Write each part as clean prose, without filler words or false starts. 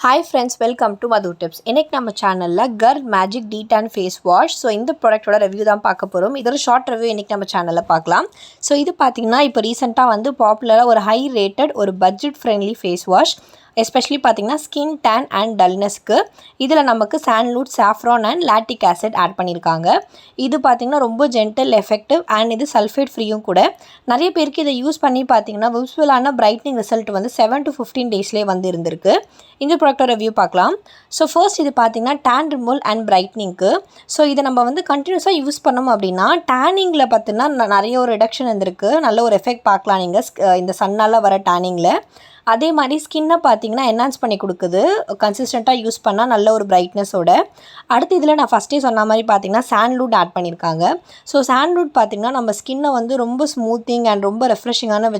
Hi friends, welcome to Madhu Tips. இன்னைக்கு நம்ம சேனல்ல Ghar magic detan face wash. So இந்த ப்ராடக்ட்டோட ரிவ்யூ தான் பார்க்க போகிறோம். இதோட ஷார்ட் ரிவ்யூ இன்னைக்கு நம்ம சேனலில் பார்க்கலாம். ஸோ இது பார்த்தீங்கன்னா இப்போ ரீசெண்டாக வந்து பாப்புலராக ஒரு ஹை ரேட்டட் ஒரு budget friendly face wash. Especially பார்த்தீங்கன்னா ஸ்கின் டேன் அண்ட் டல்னஸ்க்கு இதில் நமக்கு sandalwood, saffron and lactic acid add பண்ணியிருக்காங்க. இது பார்த்தீங்கன்னா ரொம்ப ஜென்டில், எஃபெக்டிவ் அண்ட் இது சல்ஃபேட் ஃப்ரீயும் கூட. நிறைய பேருக்கு இதை யூஸ் பண்ணி பார்த்தீங்கன்னா விசுவலான பிரைட்னிங் ரிசல்ட் வந்து 7 to 15 டேஸ்லேயே வந்து இருந்திருக்கு. இந்த ப்ராடக்ட்டோட ரிவ்யூ பார்க்கலாம். ஸோ ஃபர்ஸ்ட் இது பார்த்தீங்கன்னா டேன் ரிமூவல் அண்ட் பிரைட்னிங்க்கு. ஸோ இதை நம்ம வந்து கண்டினியூஸாக யூஸ் பண்ணோம் அப்படின்னா டேனிங்கில் பார்த்தீங்கன்னா நிறைய ஒரு ரிடக்ஷன் இருந்திருக்கு. நல்ல ஒரு எஃபெக்ட் பார்க்கலாம் நீங்கள் இந்த சன்னால் வர டேனிங்கில். அதே மாதிரி ஸ்கின்னை பார்த்தீங்கன்னா என்ஹான்ஸ் பண்ணி கொடுக்குது. கன்சிஸ்டண்ட்டாக யூஸ் பண்ணால் நல்ல ஒரு பிரைட்னஸோட. அடுத்து இதில் நான் ஃபஸ்ட்டே சொன்ன மாதிரி பார்த்தீங்கன்னா சாண்டல்வுட் ஆட் பண்ணியிருக்காங்க. ஸோ சாண்டல்வுட் பார்த்தீங்கன்னா நம்ம ஸ்கின்னை வந்து ரொம்ப ஸ்மூத்திங் அண்ட் ரொம்ப ரெஃப்ரெஷிங்கான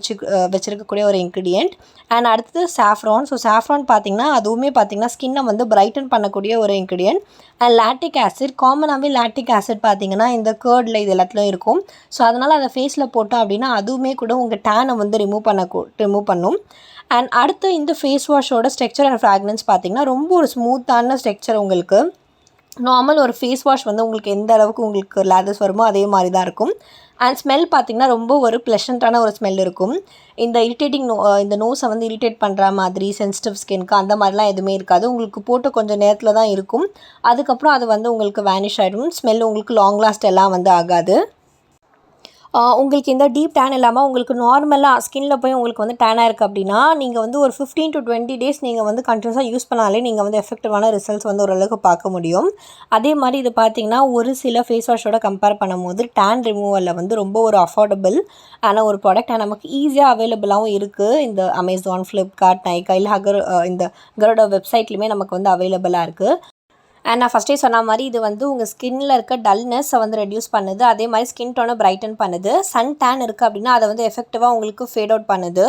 வச்சுருக்கக்கூடிய ஒரு இன்க்ரீடியன்ட். அண்ட் அடுத்தது சாஃப்ரான். ஸோ சாஃப்ரான் பார்த்தீங்கன்னா அதுவுமே பார்த்தீங்கன்னா ஸ்கின்னை வந்து பிரைட்டன் பண்ணக்கூடிய ஒரு இன்க்ரீடியன்ட். அண்ட் லாக்டிக் ஆசிட், காமனாகவே லாக்டிக் ஆசிட் பார்த்தீங்கன்னா இந்த கேர்டில் இது எல்லாத்துலையும் இருக்கும். ஸோ அதனால் அதை ஃபேஸில் போட்டோம் அப்படின்னா அதுவுமே கூட உங்கள் டேனை வந்து ரிமூவ் பண்ணும். அண்ட் அடுத்து இந்த ஃபேஸ் வாஷோட ஸ்ட்ரக்சர் அண்ட் ஃப்ராக்ரன்ஸ் பார்த்தீங்கன்னா ரொம்ப ஒரு ஸ்மூத்தான ஸ்ட்ரக்சர். உங்களுக்கு நார்மல் ஒரு ஃபேஸ் வாஷ் வந்து உங்களுக்கு எந்த அளவுக்கு உங்களுக்கு லேதர்ஸ் வருமோ அதே மாதிரி தான் இருக்கும். அண்ட் ஸ்மெல் பார்த்திங்கன்னா ரொம்ப ஒரு ப்ளசண்ட்டான ஒரு ஸ்மெல் இருக்கும். இந்த இந்த நோஸை வந்து இரிட்டேட் பண்ணுற மாதிரி சென்சிட்டிவ் ஸ்கின்க்கு அந்த மாதிரிலாம் எதுவுமே இருக்காது. உங்களுக்கு போட்டு கொஞ்சம் நேரத்தில் தான் இருக்கும். அதுக்கப்புறம் அது வந்து உங்களுக்கு வேனிஷ் ஆகிடும். ஸ்மெல் உங்களுக்கு லாங் லாஸ்ட் எல்லாம் வந்து ஆகாது. உங்களுக்கு இந்த டீப் டேன் இல்லாமல் உங்களுக்கு நார்மலாக ஸ்கின்னில் போய் உங்களுக்கு வந்து டேனாக இருக்குது அப்படின்னா நீங்கள் வந்து ஒரு 15 to 20 டேஸ் நீங்கள் வந்து கண்டினியூஸாக யூஸ் பண்ணாலே நீங்கள் வந்து எஃபெக்டிவான ரிசல்ட்ஸ் வந்து ஓரளவுக்கு பார்க்க முடியும். அதே மாதிரி இது பார்த்திங்கன்னா ஒரு சில ஃபேஸ் வாஷோட கம்பேர் பண்ணும்போது டேன் ரிமூவலில் வந்து ரொம்ப ஒரு அஃபோர்டபுள் ஆன ஒரு ப்ராடக்ட் நமக்கு ஈஸியாக அவைலபிளாகவும் இருக்குது. இந்த அமேசான், ஃப்ளிப்கார்ட், நைகா இல்லை இந்த கரோட வெப்சைட்லேயுமே நமக்கு வந்து அவைலபிளாக இருக்குது. அண்ட் நான் ஃபஸ்ட்டே சொன்ன மாதிரி இது வந்து உங்கள் ஸ்கின்னில் இருக்க டல்னஸை வந்து ரெடியூஸ் பண்ணுது. அதே மாதிரி ஸ்கின் டோனை பிரைட்டன் பண்ணுது. சன் டேன் இருக்குது அப்படின்னா அதை வந்து எஃபெக்டிவாக உங்களுக்கு ஃபேட் அவுட் பண்ணுது.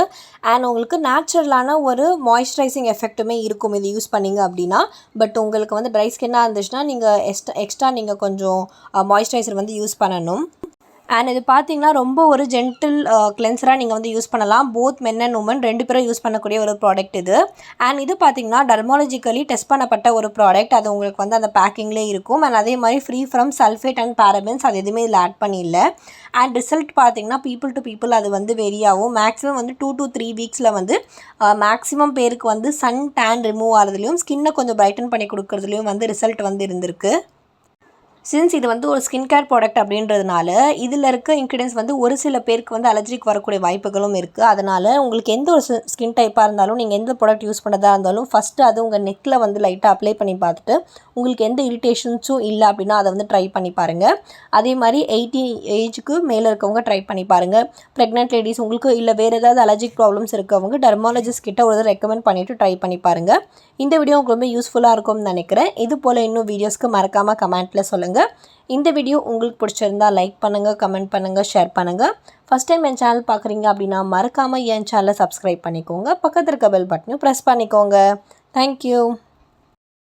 அண்ட் உங்களுக்கு நேச்சுரலான ஒரு மாய்ஸ்சரைசிங் எஃபெக்ட்டுமே இருக்கும் இது யூஸ் பண்ணிங்க அப்படின்னா. பட் உங்களுக்கு வந்து ட்ரை ஸ்கின்னாக இருந்துச்சுன்னா நீங்கள் எக்ஸ்ட்ரா நீங்கள் கொஞ்சம் மாய்ஸ்சரைசர் வந்து யூஸ் பண்ணணும். அண்ட் இது பார்த்தீங்கன்னா ரொம்ப ஒரு ஜென்டில் கிளென்சராக நீங்கள் வந்து யூஸ் பண்ணலாம். போத் மென் அண்ட் உமன் 2 பேரும் யூஸ் பண்ணக்கூடிய ஒரு ப்ராடக்ட் இது. அண்ட் இது பார்த்தீங்கன்னா டெர்மாலஜிக்கலி டெஸ்ட் பண்ணப்பட்ட ஒரு ப்ராடக்ட். அது உங்களுக்கு வந்து அந்த பேக்கிங்லேயே இருக்கும். அண்ட் அதே மாதிரி ஃப்ரீ ஃப்ரம் சல்ஃபேட் அண்ட் பேரபென்ஸ் அது எதுவுமே இதில் ஆட் பண்ணியில்லை. அண்ட் ரிசல்ட் பார்த்தீங்கன்னா பீப்புள் டு பீப்புள் அது வந்து வெரி ஆகும். மேக்ஸிமம் வந்து 2 to 3 வீக்ஸில் வந்து மேக்ஸிமம் பேருக்கு வந்து சன் டேன் ரிமூவ் ஆகிறதுலையும் ஸ்கின்னை கொஞ்சம் பிரைட்டன் பண்ணி கொடுக்குறதுலையும் வந்து ரிசல்ட் வந்து இருந்திருக்கு. சின்ஸ் இது வந்து ஒரு ஸ்கின் கேர் ப்ராடக்ட் அப்படின்றதுனால இதில் இருக்க இன்க்ரீடியன்ஸ் வந்து ஒரு சில பேருக்கு வந்து அலர்ஜிக் வரக்கூடிய வாய்ப்புகளும் இருக்குது. அதனால் உங்களுக்கு எந்த ஒரு ஸ்கின் டைப்பாக இருந்தாலும் நீங்கள் எந்த ப்ராடக்ட் யூஸ் பண்ணதாக இருந்தாலும் ஃபஸ்ட்டு அது உங்கள் நெக்கில் வந்து லைட்டாக அப்ளை பண்ணி பார்த்துட்டு உங்களுக்கு எந்த இரிட்டேஷன்ஸும் இல்லை அப்படின்னா அதை வந்து ட்ரை பண்ணி பாருங்கள். அதே மாதிரி 80 ஏஜுக்கு மேலே இருக்கவங்க ட்ரை பண்ணி பாருங்கள். ப்ரெக்னென்ட் லேடிஸ் உங்களுக்கு இல்லை வேறு ஏதாவது அலர்ஜிக் ப்ராப்ளம்ஸ் இருக்கவங்க டெர்மாலஜிஸ்ட் கிட்ட ஒரு ரெக்கமெண்ட் பண்ணிவிட்டு ட்ரை பண்ணி பாருங்கள். இந்த வீடியோ உங்களுக்கு ரொம்ப யூஸ்ஃபுல்லாக இருக்கும்னு நினைக்கிறேன். இது போல் இன்னும் வீடியோஸ்க்கு மறக்காமல் கமெண்ட்டில் சொல்லுங்கள். இந்த வீடியோ உங்களுக்கு பிடிச்சிருந்தா லைக் பண்ணுங்கள், கமெண்ட் பண்ணுங்கள், ஷேர் பண்ணுங்கள். ஃபஸ்ட் டைம் என் சேனல் பார்க்குறீங்க அப்படின்னா மறக்காமல் என் சேனலை சப்ஸ்கிரைப் பண்ணிக்கோங்க. பக்கத்தில் இருக்க பெல் பட்டனையும் ப்ரெஸ் பண்ணிக்கோங்க. தேங்க்யூ.